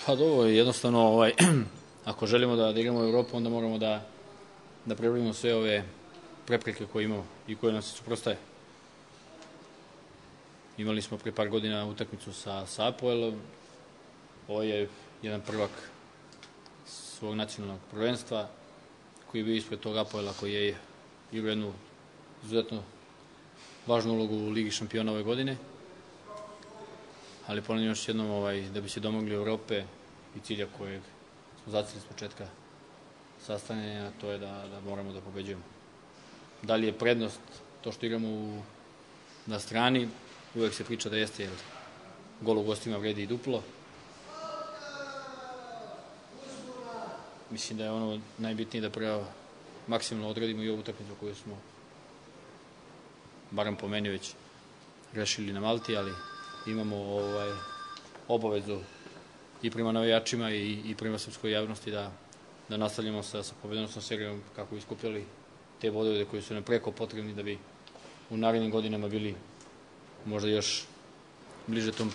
Pa dobro, jednostavno, ako želimo da igramo u Evropu, onda moramo da prebrodimo sve ove prepreke koje imamo i koje nas suprostaje. Imali smo pre par godina utakmicu sa Apoelom. Ovo je jedan prvak svog nacionalnog prvenstva koji je bio ispred tog Apoela koji je igrao jednu izuzetno važnu ulogu u Ligi šampiona ove godine. Ali ponavljam još jednom, da bi se domogli Evrope i cilja kojeg smo zacili s početka sastavljanja, to je da moramo da pobeđujemo. Da li je prednost to što igramo na strani, uvek se priča da jeste, jer gol u gostima vredi i duplo. Mislim da je ono najbitnije da prvo maksimalno odradimo i ovu utakmicu koju smo, barem po meni, već rešili na Malti, ali imamo obavezu i prema navijačima i prema srpskoj javnosti da nastavljamo sa pobedonosnom serijom kako bi iskupili te bodove koji su nam preko potrebni da bi u narednim godinama bili možda još bliže tom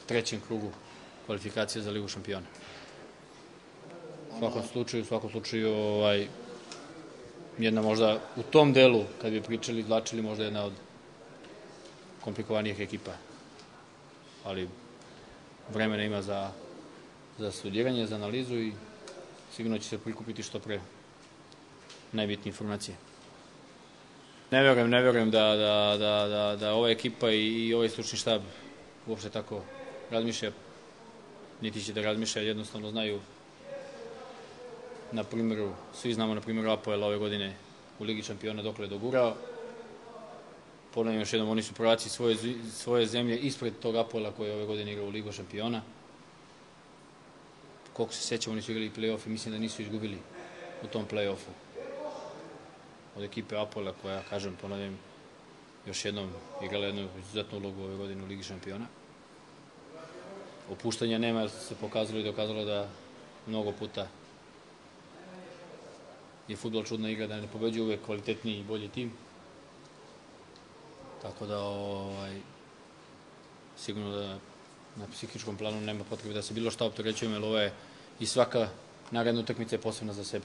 trećem krugu kvalifikacije za Ligu šampiona. U svakom slučaju, jedna možda u tom delu, kad bi pričali, izvlačili, možda jedna od komplikovanijih ekipa. Ali vremena ima za studiranje, za analizu i sigurno će se prikupiti što pre najbitnije informacije. Ne verujem da ova ekipa i ovaj stručni štab uopšte tako razmišlja, niti će da razmišlja, jednostavno znaju, na primjeru, svi znamo na primjeru Apoela ove godine u Ligi šampiona dokle je dogurao. Ponavljam još jednom, oni su prvaci svoje zemlje ispred tog Apoela koji je ove godine igrao u Ligu šampiona. Koliko se sećam, oni su igrali play-off i mislim da nisu izgubili u tom play-offu od ekipe Apoela koja, kažem, ponavljam još jednom, igrala jednu izuzetnu ulogu ove godine u Ligi šampiona. Opuštanja nema, jer se pokazalo i dokazalo da mnogo puta je fudbal čudna igra, da ne pobeđuje uvek kvalitetniji i bolji tim. Tako da, sigurno da na psihičkom planu nema potrebe da se bilo šta opterećujemo, jer ovo je i svaka naredna utakmica je posebna za sebe.